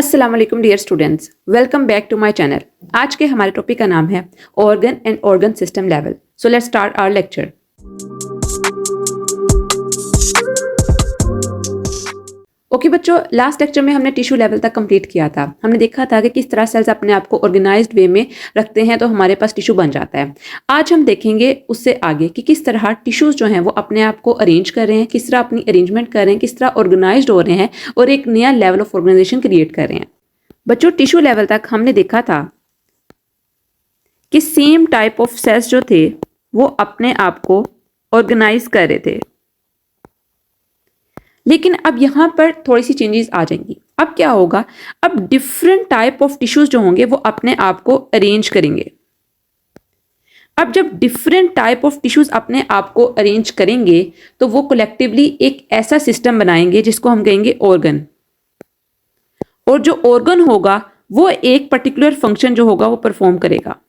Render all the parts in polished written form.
अस्सलाम वालेकुम dear students, welcome back to my channel. आज के हमारे टॉपिक का नाम है organ and organ system level. So let's start our lecture. Okay बच्चों, लास्ट लेक्चर में हमने टिश्यू लेवल तक कंप्लीट किया था। हमने देखा था कि किस तरह सेल्स अपने आप को ऑर्गेनाइज्ड वे में रखते हैं तो हमारे पास टिश्यू बन जाता है। आज हम देखेंगे उससे आगे कि किस तरह टिश्यूज जो हैं वो अपने आप को अरेंज कर रहे हैं, किस तरह अपनी अरेंजमेंट कर रहे हैं, किस तरह ऑर्गेनाइज्ड हो रहे हैं और एक नया लेवल ऑफ ऑर्गेनाइजेशन क्रिएट कर रहे हैं। बच्चों, टिश्यू लेवल तक हमने देखा था कि सेम टाइप ऑफ सेल्स जो थे वो अपने आप को ऑर्गेनाइज कर रहे थे, लेकिन अब यहां पर थोड़ी सी चेंजेस आ जाएंगी। अब क्या होगा, अब डिफरेंट टाइप ऑफ टिश्यूज जो होंगे वो अपने आप को अरेंज करेंगे। अब जब डिफरेंट टाइप ऑफ टिश्यूज अपने आप को अरेंज करेंगे तो वो कलेक्टिवली एक ऐसा सिस्टम बनाएंगे जिसको हम कहेंगे ऑर्गन। और जो ऑर्गन होगा वो एक पर्टिकुलर फंक्शन जो होगा वो परफॉर्म करेगा।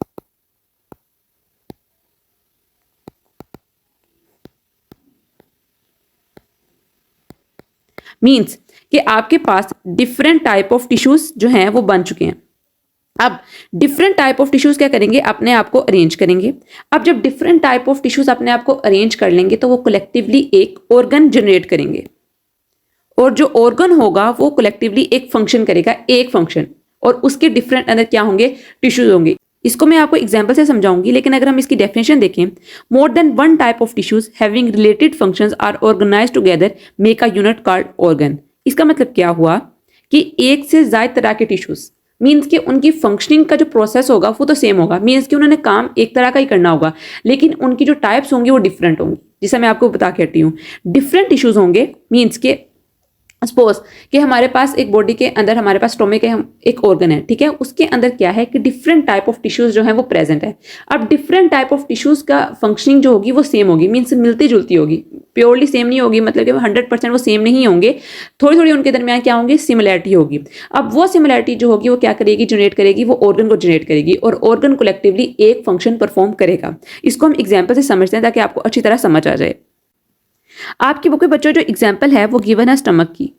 मीन्स कि आपके पास डिफरेंट टाइप ऑफ टिश्यूज जो हैं वो बन चुके हैं। अब डिफरेंट टाइप ऑफ टिश्यूज क्या करेंगे, अपने आप को अरेंज करेंगे। अब जब डिफरेंट टाइप ऑफ टिश्यूज अपने आप को अरेंज कर लेंगे तो वो कलेक्टिवली एक ऑर्गन जनरेट करेंगे। और जो ऑर्गन होगा वो कलेक्टिवली एक फंक्शन करेगा, एक फंक्शन, और उसके डिफरेंट अंदर क्या होंगे, टिश्यूज होंगे। इसको मैं आपको एग्जांपल से समझाऊंगी, लेकिन अगर हम इसकी डेफिनेशन देखें, more than one type of tissues having related functions are organised together make a unit called organ. इसका मतलब क्या हुआ कि एक से ज्यादा तरह के टिश्यूज, मीन्स कि उनकी फंक्शनिंग का जो प्रोसेस होगा वो तो सेम होगा, मीन्स कि उन्होंने काम एक तरह का ही करना होगा, लेकिन उनकी जो टाइप्स होंगी वो डिफरेंट होंगी। जिसे मैं आपको बता के हटी हूँ, डिफरेंट टिश्यूज होंगे। मीन्स के सपोज कि हमारे पास एक बॉडी के अंदर हमारे पास स्टोमक है, एक ऑर्गन है, ठीक है। उसके अंदर क्या है कि डिफरेंट टाइप ऑफ टिश्यूज जो है वो प्रेजेंट है। अब डिफरेंट टाइप ऑफ टिश्यूज का फंक्शनिंग जो होगी वो सेम होगी, मीन्स मिलती जुलती होगी, प्योरली सेम नहीं होगी, मतलब कि 100% वो सेम नहीं होंगे। थोड़ी थोड़ी उनके दरमियान क्या होंगी, सिमिलैरिटी होगी। अब वो सिमिलैरिटी जो होगी वो क्या करेगी, जनरेट करेगी, वो ऑर्गन को जनरेट करेगी और ऑर्गन कलेक्टिवली एक फंक्शन परफॉर्म करेगा। इसको हम एग्जाम्पल से समझते हैं ताकि आपको अच्छी तरह समझ आ जाए। आपकी बुक में बच्चों जो एग्जाम्पल है वो गिवन है स्टमक की।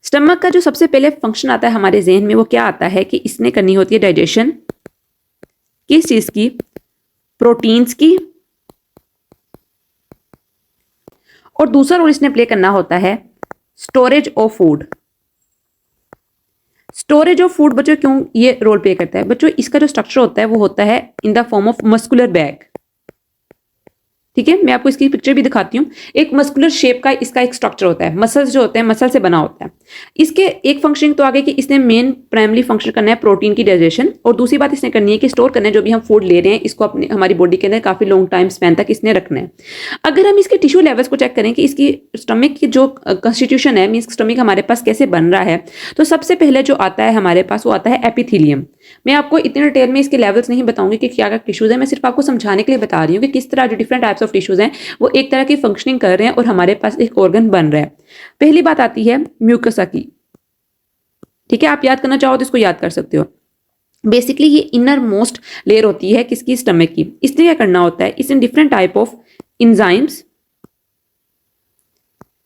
स्टमक का जो सबसे पहले फंक्शन आता है हमारे जहन में वो क्या आता है कि इसने करनी होती है डाइजेशन। किस चीज की, प्रोटीन्स की। और दूसरा रोल इसने प्ले करना होता है storage of food. Storage of food बच्चों क्यों ये रोल प्ले करता है, बच्चों इसका जो स्ट्रक्चर होता है वो होता है in the form of muscular bag. ठीक है, मैं आपको इसकी पिक्चर भी दिखाती हूँ। एक मस्कुलर शेप का इसका एक स्ट्रक्चर होता है, मसल्स जो होते हैं मसल से बना होता है। इसके एक फंक्शनिंग तो आगे कि इसने मेन प्राइमरी फंक्शन करना है प्रोटीन की डाइजेशन, और दूसरी बात इसने करनी है कि स्टोर करना है जो भी हम फूड ले रहे हैं इसको अपने हमारी बॉडी के अंदर काफी लॉन्ग टाइम स्पैन तक इसने रखना है। अगर हम इसके टिश्यू लेवल्स को चेक करें कि इसकी स्टमक की जो कॉन्स्टिट्यूशन है, मीन्स स्टमक हमारे पास कैसे बन रहा है, तो सबसे पहले जो आता है हमारे पास वो आता है एपिथेलियम। मैं आपको इतने डिटेल में इसके लेवल्स नहीं बताऊंगी कि क्या क्या टिश्यूज है, मैं सिर्फ आपको समझाने के लिए बता रही हूँ कि किस तरह जो डिफरेंट टाइप्स ऑफ टिश्यूज हैं वो एक तरह की फंक्शनिंग कर रहे हैं और हमारे पास एक ऑर्गन बन रहा है। पहली बात आती है म्यूकसा की। ठीक है, आप याद करना चाहो तो इसको याद कर सकते हो। बेसिकली ये इनर मोस्ट लेयर होती है किसकी, स्टमक की। इसने क्या करना होता है, इसने different type of enzymes,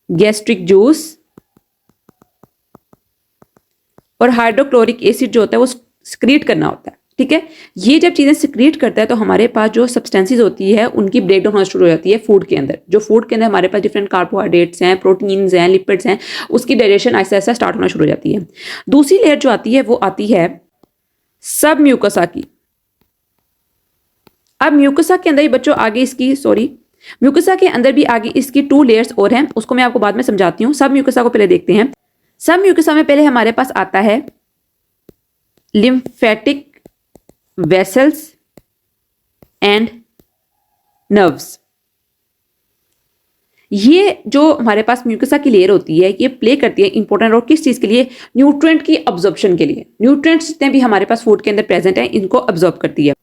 gastric juice और हाइड्रोक्लोरिक एसिड जो होता है वो सिक्रीट करना होता है। ठीक है, ये जब चीजें सिक्रीट करता है तो हमारे पास जो सब्सटेंसेस होती है उनकी ब्रेकडाउन होना शुरू हो जाती है फूड के अंदर। जो फूड के अंदर हमारे पास डिफरेंट कार्बोहाइड्रेट्स हैं, प्रोटीन्स हैं, लिपिड्स हैं, उसकी डाइजेशन ऐसा ऐसा स्टार्ट होना शुरू हो जाती है। दूसरी लेयर जो आती है वो आती है सब म्यूकोसा की। अब म्यूकोसा के अंदर ही बच्चों आगे इसकी म्यूकोसा के अंदर भी आगे इसकी 2 लेयर्स और हैं, उसको मैं आपको बाद में समझाती हूँ। सब म्यूकोसा को पहले देखते हैं। सब म्यूकोसा में पहले हमारे पास आता है लिम्फेटिक वेसल्स एंड नर्व्स। ये जो हमारे पास म्यूकोसा की लेयर होती है ये प्ले करती है इंपॉर्टेंट रोल किस चीज के लिए, न्यूट्रिएंट की अब्जॉर्प्शन के लिए। न्यूट्रिएंट्स जितने भी हमारे पास फूड के अंदर प्रेजेंट हैं इनको अब्जॉर्ब करती है।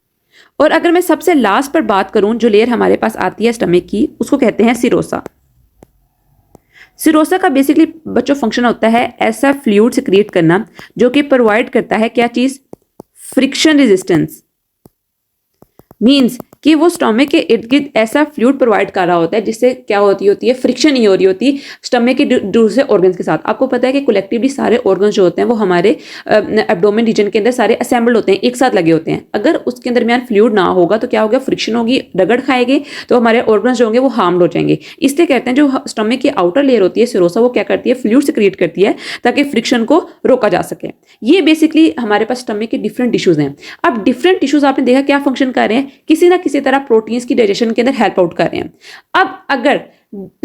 और अगर मैं सबसे लास्ट पर बात करूं जो लेयर हमारे पास आती है स्टमक की, उसको कहते हैं सिरोसा। सिरोसा का बेसिकली बच्चों फंक्शन होता है ऐसा फ्लूइड सिक्रिएट करना जो कि प्रोवाइड करता है क्या चीज, फ्रिक्शन रेजिस्टेंस। मींस कि वो स्टमक के इर्द गिर्द ऐसा फ्लूइड प्रोवाइड कर रहा होता है जिससे क्या होती है फ्रिक्शन नहीं हो रही होती स्टमक के दूसरे ऑर्गन्स के साथ। आपको पता है कि कलेक्टिवली सारे ऑर्गन्स जो होते हैं वो हमारे एब्डोमेन रीजन के अंदर सारे असेंबल्ड होते हैं, एक साथ लगे होते हैं। अगर उसके दरमियान फ्लूइड ना होगा तो क्या होगा, फ्रिक्शन होगी, रगड़ खाएंगे तो हमारे ऑर्गन्स जो होंगे वो हार्म्ड हो जाएंगे। इसलिए कहते हैं जो स्टमक की आउटर लेयर होती है सिरोसा, वो क्या करती है, फ्लूइड सिक्रिएट करती है ताकि फ्रिक्शन को रोका जा सके। ये बेसिकली हमारे पास स्टमक के डिफरेंट टिश्यूज हैं। अब डिफरेंट टिश्यूज आपने देखा क्या फंक्शन कर रहे हैं, किसी ना किसी तरह प्रोटीन्स की डाइजेशन के अंदर हेल्प आउट कर रहे हैं। अब अगर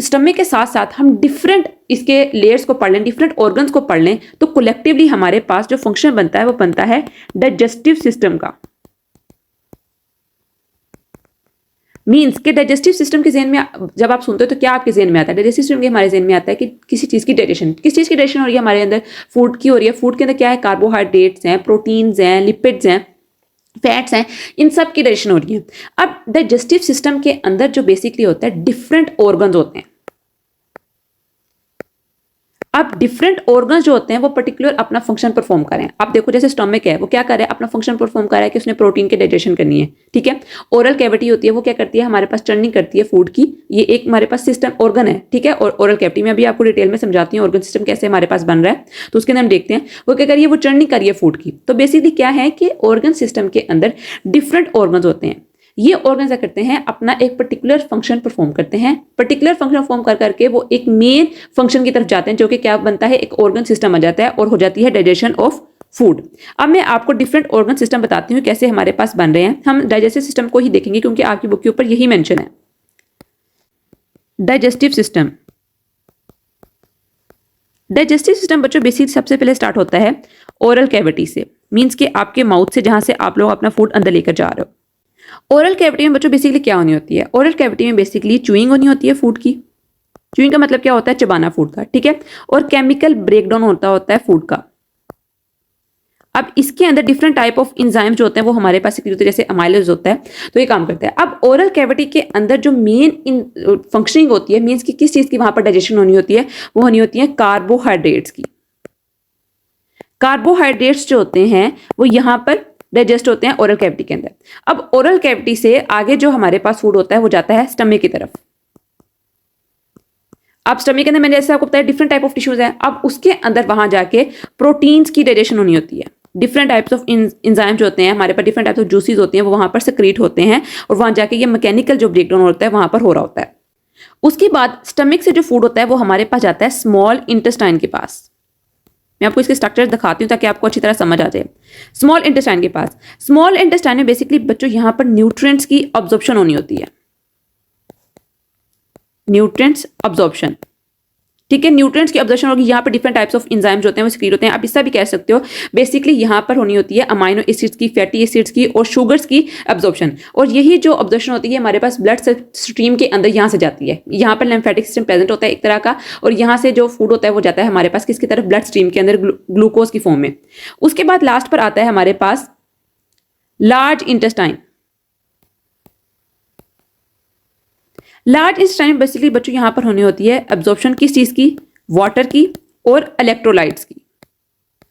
स्टमक के साथ साथ हम डिफरेंट इसके लेयर्स को पढ़ लें, डिफरेंट ऑर्गन्स को पढ़ लें, तो कलेक्टिवली हमारे पास जो फंक्शन बनता है वो बनता है डाइजेस्टिव सिस्टम का। मीन्स के डाइजेस्टिव सिस्टम के जहन में जब आप सुनते हो तो क्या आपके जहन में आता है, डाइजेस्टिव सिस्टम के हमारे जहन में आता है कि किसी चीज़ की डाइजेशन, किस चीज़ की डाइजेशन हो रही है हमारे अंदर, फूड की हो रही है। फूड के अंदर क्या है, कार्बोहाइड्रेट्स हैं, प्रोटीन्स हैं, लिपिड्स हैं, फैट्स हैं, इन सब की डाइजेशन हो रही है। अब डाइजेस्टिव सिस्टम के अंदर जो बेसिकली होता है डिफरेंट ऑर्गन्स होते हैं। अब डिफरेंट ऑर्गन्स जो होते हैं वो पर्टिकुलर अपना फंक्शन परफॉर्म करें। आप देखो जैसे स्टमक है वो क्या कर रहा है, अपना फंक्शन परफॉर्म कर रहा है कि उसने प्रोटीन की डाइजेशन करनी है, ठीक है। ओरल कैविटी होती है वो क्या करती है, हमारे पास चर्निंग करती है फूड की। ये एक हमारे पास सिस्टम ऑर्गन है, ठीक है। और ओरल कैविटी में अभी आपको डिटेल में समझाती हूँ ऑर्गन सिस्टम कैसे हमारे पास बन रहा है, तो उसके अंदर हम देखते हैं वो क्या करिए, वो चर्निंग करिए फूड की। तो बेसिकली क्या है कि ऑर्गन सिस्टम के अंदर डिफरेंट ऑर्गन्स होते हैं। ये ऑर्गन क्या करते हैं, अपना एक पर्टिकुलर फंक्शन परफॉर्म करते हैं। पर्टिकुलर फंक्शन परफॉर्म कर करके वो एक मेन फंक्शन की तरफ जाते हैं, जो कि क्या बनता है, एक ऑर्गन सिस्टम आ जाता है और हो जाती है डाइजेशन ऑफ फूड। अब मैं आपको डिफरेंट ऑर्गन सिस्टम बताती हूँ कैसे हमारे पास बन रहे हैं। हम डाइजेस्टिव सिस्टम को ही देखेंगे क्योंकि आपकी बुक के ऊपर यही मेंशन है। डाइजेस्टिव सिस्टम, डाइजेस्टिव सिस्टम बच्चों बेसिक सबसे पहले स्टार्ट होता है ओरल कैविटी से, मीन्स कि आपके माउथ से जहां से आप लोग अपना फूड अंदर लेकर जा रहे हो। ओरल कैविटी में बच्चों बेसिकली क्या होनी होती है, ओरल कैविटी में बेसिकली च्यूइंग होनी होती है फूड की। च्यूइंग का मतलब क्या होता है, चबाना फूड का, ठीक है। और केमिकल ब्रेकडाउन होता है फूड का। अब इसके अंदर डिफरेंट टाइप ऑफ इंजाइम जो होते हैं वो हमारे पास होते हैं, जैसे अमाइलेज होता है, तो ये काम करता है। अब ओरल कैविटी के अंदर जो मेन फंक्शनिंग होती है, मीन्स कि किस चीज की वहां पर डाइजेशन होनी होती है, वो होनी होती है कार्बोहाइड्रेट्स की। कार्बोहाइड्रेट्स जो होते हैं वो यहाँ पर डाइजेस्ट होते हैं ओरल कैविटी के अंदर। अब ओरल कैविटी से आगे जो हमारे पास फूड होता है वो जाता है स्टमक की तरफ। अब स्टमक के अंदर मैंने जैसे आपको बताया डिफरेंट टाइप ऑफ टिश्यूज हैं। अब उसके अंदर वहां जाके प्रोटीन्स की डाइजेशन होनी होती है। डिफरेंट टाइप्स ऑफ इंजाइम जो होते हैं हमारे पास, डिफरेंट टाइप्स ऑफ जूसेस होते हैं, वो वहां पर सिक्रीट होते हैं और वहां जाके ये मैकेनिकल जो ब्रेकडाउन होता है वहां पर हो रहा होता है। उसके बाद स्टमक से जो फूड होता है वो हमारे पास जाता है स्मॉल इंटेस्टाइन के पास। मैं आपको इसके स्ट्रक्चर दिखाती हूँ ताकि आपको अच्छी तरह समझ आ जाए। स्मॉल इंटेस्टाइन के पास, स्मॉल इंटेस्टाइन में बेसिकली बच्चों यहां पर न्यूट्रिएंट्स की अब्जॉर्प्शन होनी होती है। न्यूट्रिएंट्स अब्जॉर्प्शन, ठीक है। न्यूट्रिएंट्स की अब्जॉर्प्शन होगी, यहाँ पर डिफरेंट टाइप्स ऑफ एंजाइम जो होते हैं वो सिक्रीट होते हैं। आप इसका भी कह सकते हो बेसिकली यहाँ पर होनी होती है अमाइनो एसिड्स की, फैटी एसिड्स की और शुगर्स की अब्जॉर्प्शन। और यही जो अब्जॉर्प्शन होती है हमारे पास ब्लड स्ट्रीम के अंदर यहाँ से जाती है। यहाँ पर लिम्फेटिक सिस्टम प्रेजेंट होता है एक तरह का, और यहाँ से जो फूड होता है वो जाता है हमारे पास किसकी तरफ, ब्लड स्ट्रीम के अंदर ग्लूकोज की फॉर्म में। उसके बाद लास्ट पर आता है हमारे पास large intestine. Large intestine basically बच्चों यहां पर होनी होती है एब्जॉर्प्शन किस चीज की, वाटर की और इलेक्ट्रोलाइट्स की।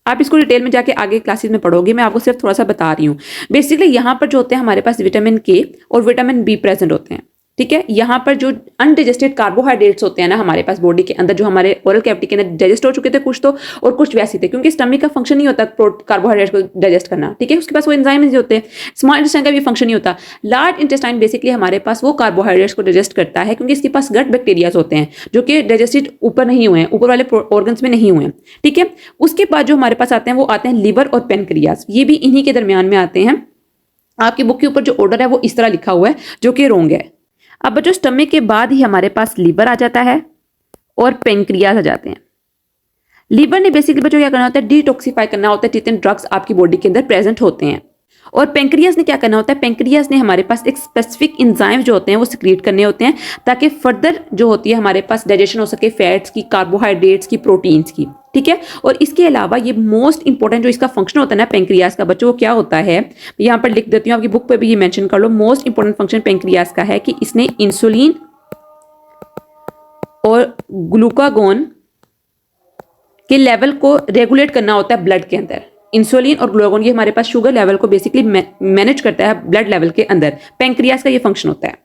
आप इसको डिटेल में जाके आगे क्लासेस में पढ़ोगे, मैं आपको सिर्फ थोड़ा सा बता रही हूं। बेसिकली यहां पर जो होते हैं हमारे पास विटामिन के और विटामिन बी प्रेजेंट होते हैं, ठीक है। यहाँ पर जो अनडाइजेस्टेड कार्बोहाइड्रेट्स होते हैं ना हमारे पास बॉडी के अंदर, जो हमारे ओरल कैविटी के अंदर डाइजेस्ट हो चुके थे कुछ तो, और कुछ वैसे थे, क्योंकि स्टमक का फंक्शन नहीं होता कार्बोहाइड्रेट को डाइजेस्ट करना, ठीक है। उसके पास वो एंजाइम नहीं होते। स्मॉल इंटेस्टाइन का भी फंक्शन नहीं होता। लार्ज इंटेस्टाइन बेसिकली हमारे पास वो कार्बोहाइड्रेट्स को डाइजेस्ट करता है, क्योंकि इसके पास गट बैक्टीरियाज होते हैं जो कि डाइजेस्टेड ऊपर नहीं हुए हैं, ऊपर वाले ऑर्गन्स में नहीं हुए हैं, ठीक है। उसके बाद जो हमारे पास आते हैं वो आते हैं लिवर और पेनक्रियाज, ये भी इन्हीं के दरमियान में आते हैं। आपकी बुक के ऊपर जो ऑर्डर है वो इस तरह लिखा हुआ है, जो कि रोंग है। अब बच्चों स्टमक के बाद ही हमारे पास लीवर आ जाता है और पेनक्रियाज आ जाते हैं। लीवर ने बेसिकली बच्चों क्या करना होता है, डिटॉक्सिफाई करना होता है जितने ड्रग्स आपकी बॉडी के अंदर प्रेजेंट होते हैं। और पेनक्रियाज ने क्या करना होता है, पेनक्रियाज ने हमारे पास एक स्पेसिफिक एंजाइम जो होते हैं वो सिक्रीट करने होते हैं, ताकि फर्दर जो होती है हमारे पास डाइजेशन हो सके फैट्स की, कार्बोहाइड्रेट्स की, प्रोटीन्स की, ठीक है। और इसके अलावा ये मोस्ट इंपॉर्टेंट जो इसका फंक्शन होता है ना पेनक्रियाज का बच्चों, वो क्या होता है, यहाँ पर लिख देती हूँ, आपकी बुक पे भी ये मेंशन कर लो। मोस्ट इंपॉर्टेंट फंक्शन पेनक्रियाज का है कि इसने इंसुलिन और ग्लूकागोन के लेवल को रेगुलेट करना होता है ब्लड के अंदर, इंसुलिन और ग्लूकागोन ये हमारे पास शुगर लेवल को बेसिकली मैनेज करता है ब्लड लेवल के अंदर। पैंक्रियास का ये फंक्शन होता है।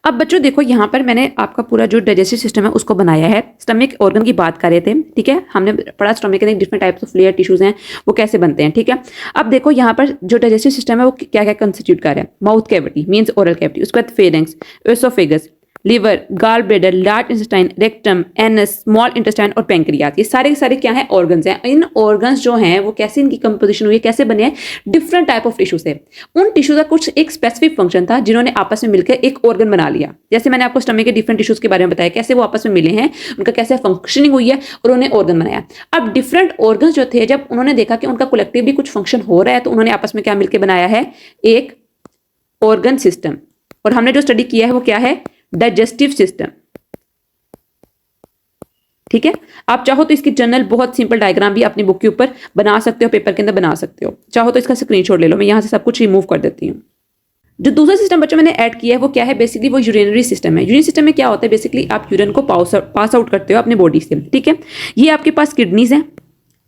अब बच्चों देखो यहाँ पर मैंने आपका पूरा जो डाइजेस्टिव सिस्टम है उसको बनाया है। स्टमक ऑर्गन की बात कर रहे थे, ठीक है, हमने पढ़ा स्टमक के different types of layer tissues हैं वो कैसे बनते हैं, ठीक है। अब देखो यहाँ पर जो डाइजेस्टिव सिस्टम है वो क्या क्या कंस्टिट्यूट कर रहा है। Mouth cavity means oral cavity, उसके बाद pharynx, oesophagus, liver, gall bladder, large intestine, rectum, anus, small intestine और पैंक्रियास, ये सारे के सारे क्या है, ऑर्गन्स हैं। इन ऑर्गन्स जो हैं वो कैसे इनकी कंपोजिशन हुई है, कैसे बने हैं, डिफरेंट टाइप ऑफ टिश्यू से। उन टिश्यू का कुछ एक स्पेसिफिक फंक्शन था जिन्होंने आपस में मिलकर एक ऑर्गन बना लिया। जैसे मैंने आपको स्टमक के डिफरेंट टिश्यूज के बारे में बताया कैसे वो आपस में मिले हैं, उनका कैसे फंक्शनिंग हुई है और उन्होंने ऑर्गन बनाया। अब डिफरेंट ऑर्गन्स जो थे, जब उन्होंने देखा कि उनका कलेक्टिवली कुछ फंक्शन हो रहा है तो उन्होंने आपस में क्या मिलकर बनाया है, एक ऑर्गन सिस्टम। और हमने जो स्टडी किया है वो क्या है, डाइजेस्टिव सिस्टम, ठीक है। आप चाहो तो इसकी जनरल बहुत सिंपल डायग्राम भी अपनी बुक के ऊपर बना सकते हो, पेपर के अंदर बना सकते हो। चाहो तो इसका स्क्रीनशॉट ले लो, मैं यहां से सब कुछ रिमूव कर देती हूँ। जो दूसरा सिस्टम बच्चों मैंने ऐड किया है वो क्या है, बेसिकली वो यूरिनरी सिस्टम है। यूरिनरी सिस्टम में क्या होता है, बेसिकली आप यूरिन को पास आउट करते हो अपने बॉडी से, ठीक है। ये आपके पास किडनीज हैं,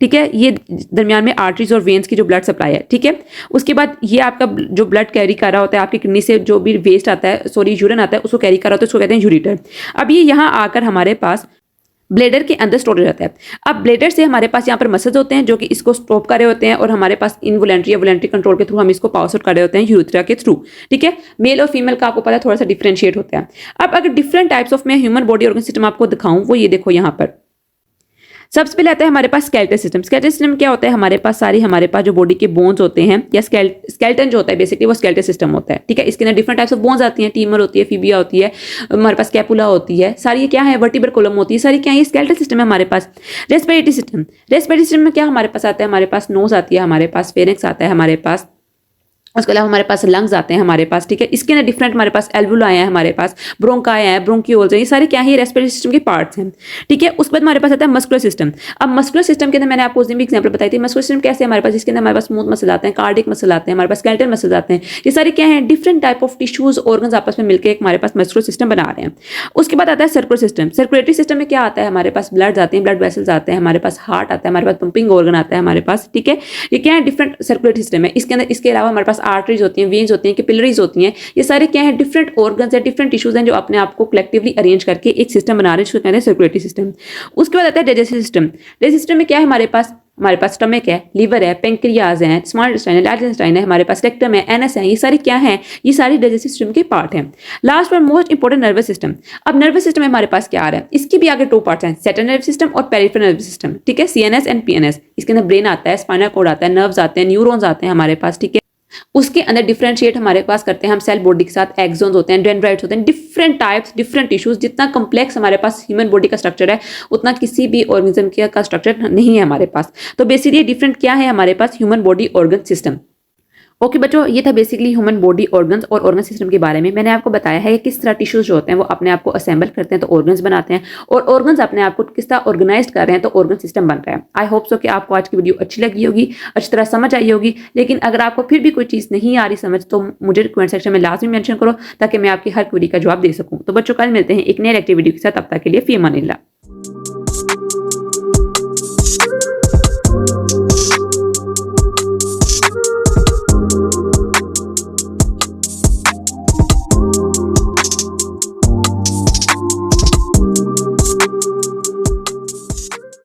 ठीक है, ये दरमियान में आर्टरीज और वेन्स की जो ब्लड सप्लाई है, ठीक है। उसके बाद ये आपका जो ब्लड कैरी कर रहा होता है, आपकी किडनी से जो भी वेस्ट आता है, सॉरी यूरिन आता है, उसको कैरी कर रहा होता है, उसको कहते हैं यूरेटर। अब ये यहाँ आकर हमारे पास ब्लेडर के अंदर स्टोर हो जाता है। अब ब्लेडर से हमारे पास यहाँ पर मसल्स होते हैं जो कि इसको स्टॉप कर रहे होते हैं, और हमारे पास इनवॉलंटरी या वॉलंटरी कंट्रोल के थ्रू हम इसको पास आउट कर रहे होते हैं यूरेथ्रा के थ्रू, ठीक है। मेल और फीमेल का आपको पता है थोड़ा सा डिफरेंशिएट होता है। अब अगर डिफरेंट टाइप्स ऑफ मैं ह्यूमन बॉडी ऑर्गन सिस्टम आपको दिखाऊं, वो ये देखो यहाँ पर सबसे पहले आता है हमारे पास स्केलेटल सिस्टम। स्केलेटल सिस्टम क्या होता है, हमारे पास जो बॉडी के बोन्स होते हैं या स्केलेटन जो होता है बेसिकली वो स्केलेटल सिस्टम होता है, ठीक है। इसके अंदर डिफरेंट टाइप्स ऑफ बोन्स आती हैं, टीमर होती है, फीबिया होती है, हमारे पास कैपुला होती है, सारी ये क्या है, वर्टिब्रल कॉलम होती है, सारी क्या है, ये स्केलेटल सिस्टम है हमारे पास। रेस्पिरेटरी सिस्टम, रेस्पिरेटरी सिस्टम में क्या हमारे पास आता है, हमारे पास नोज आती है, हमारे पास फेरिंक्स आता है, हमारे पास उसके अलावा हमारे पास लंग्स आते हैं हमारे पास, ठीक है। इसके अंदर डिफरेंट हमारे पास एल्वुलाई है, हमारे पास ब्रोंकाई है, ब्रोंकियोल्स है, ये सारे क्या है, रेस्पिरेटरी सिस्टम के पार्ट्स हैं, ठीक है। उसके बाद हमारे पास आता है मस्कुलर सिस्टम। अब मस्कुलर सिस्टम के अंदर मैंने आपको उस दिन भी एग्जांपल बताई थी। मस्कुलर सिस्टम कैसे हमारे पास, इसके अंदर हमारे पास स्मूथ मसल आते हैं, कार्डिक मसल आते हैं, हमारे पास स्केलेटल मसल्स आते हैं, ये सारे क्या है, different type of tissues organs आपस में मिलकर एक हमारे पास मस्कुलर सिस्टम बना रहे हैं। उसके बाद आता है सर्कुलर सिस्टम। सर्कुलेटरी सिस्टम में क्या आता है, हमारे पास ब्लड आते हैं, ब्लड वेसल्स आते हैं, हमारे पास हार्ट आता है, हमारे पास पंपिंग ऑर्गन आता है हमारे पास, ठीक है। ये क्या है, डिफरेंट सर्कुलेटरी सिस्टम है। इसके अंदर इसके अलावा हमारे पास आर्टरीज होती हैं, होती हैं, कैपिलरीज होती हैं, ये सारे क्या है, डिफरेंट ऑर्गन्स है, डिफरेंट टिश्यूज हैं जो अपने आप को कलेक्टिवली अरेंज करके एक सिस्टम बना रहे हैं, जिसको कहते हैं सर्कुलेटरी सिस्टम। उसके बाद आता है डाइजेस्टिव सिस्टम। डाइजेस्टिव सिस्टम में क्या है, हमारे पास स्टमक है, लिवर है, पैंक्रियाज है, स्मॉल इंटेस्टाइन है, लार्ज इंटेस्टाइन है, हमारे पास रेक्टम है, एनस है, ये सारे क्या हैं, ये सारी डाइजेस्टिव सिस्टम के पार्ट हैं। लास्ट और मोस्ट इंपॉर्टेंट नर्वस सिस्टम। अब नर्वस सिस्टम में हमारे पास क्या आ रहा है, इसके भी आगे 2 पार्ट्स हैं, सेंट्रल नर्वस सिस्टम और पेरिफेरल नर्वस सिस्टम, ठीक है। सीएनएस एंड पीएनएस, इसके अंदर ब्रेन आता है, स्पाइनल कॉर्ड आता है, नर्व्स आते हैं, न्यूरॉन्स आते हैं हमारे पास, ठीक है। उसके अंदर डिफरेंशिएट हमारे पास करते हैं हम सेल बॉडी के साथ, एक्सोन्स होते हैं, डेंड्राइट्स होते हैं, डिफरेंट टाइप्स, डिफरेंट टिश्यूज। जितना कम्प्लेक्स हमारे पास ह्यूमन बॉडी का स्ट्रक्चर है उतना किसी भी ऑर्गेनिज्म का स्ट्रक्चर नहीं है हमारे पास। तो बेसिकली डिफरेंट क्या है हमारे पास, human body organ system. Okay बच्चों, ये था बेसिकली ह्यूमन बॉडी ऑर्गन्स और ऑर्गन सिस्टम के बारे में। मैंने आपको बताया है कि किस तरह टिश्यूज जो होते हैं वो अपने आप को असेंबल करते हैं तो ऑर्गन्स बनाते हैं, और ऑर्गन्स अपने आप को किस तरह ऑर्गेनाइज कर रहे हैं तो ऑर्गन सिस्टम बन रहा है। आई होप सो कि आपको आज की वीडियो अच्छी लगी होगी, अच्छी तरह समझ आई होगी। लेकिन अगर आपको फिर भी कोई चीज़ नहीं आ रही समझ तो मुझे कमेंट सेक्शन में लाजमी मेंशन करो ताकि मैं आपकी हर क्वेरी का जवाब दे सकूँ। तो बच्चों कल मिलते हैं एक नई एक्टिविटी के साथ, तब तक के लिए फी अमानिल्लाह।